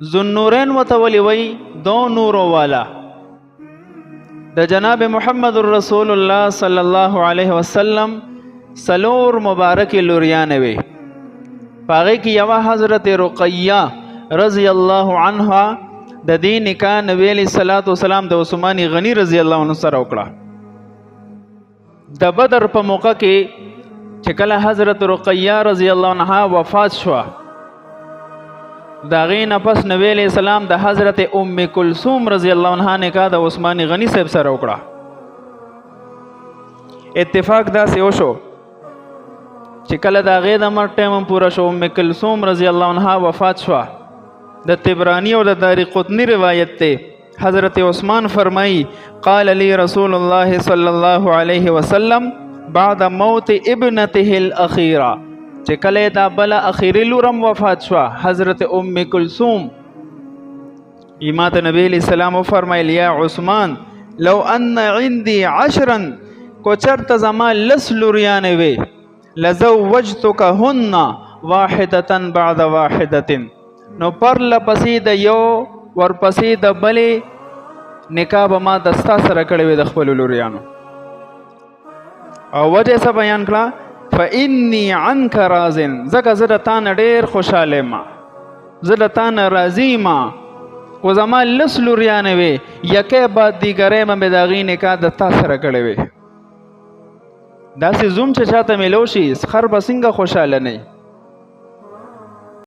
ذوالنورین وتولی وی دو نورو والا د جناب محمد رسول الله صلی الله علیه وسلم سلور مبارک لوریان وی پاغی کی یوا حضرت رقیہ رضی اللہ عنہ د دې نکاح نبی علیہ الصلوۃ والسلام د عثمان غنی رضی الله عنه سره وکړه د بدر په موقع کې چې کله حضرت رقیہ رضی الله عنها وفات شو دا غین پس نبی علیہ السلام د حضرت ام کلثوم رضی الله عنها نکاح د عثمان غنی صاحب سره وکړه اتفاق داسې وشو چې کله دا غې د مر ټیم پوره شو ام کلثوم رضی الله عنها وفات شو د طبرانی او د دارقطنی روایت ته حضرت عثمان فرمائی قال لی رسول الله صلی الله علیه وسلم بعد موت ابنته الاخیره چې کله دا بل اخیری لورم وفات شو حضرت ام کلثوم ایمات نبی علیہ السلام فرمایل یا عثمان لو ان عندي 10 کو چرته زما لس لوریان وی لزوجتکهن واحده بعد واحده نو پر لپسې د یو ورپسې د بلې نکاح به ما دستا سره کړی وي د خپلو لوریانو او وجه څه بیان کړه فإني عنك راض ځکه زه د تا نه ډېر خوشحاله یم زه د تا نه راضي یم خو زما لس لوریانې وې یکې بعد دیګرې به مې د هغې نکاح د تا سره کړی وي داسې زوم چې چاته میلو شي خر به څنګه خوشحاله نه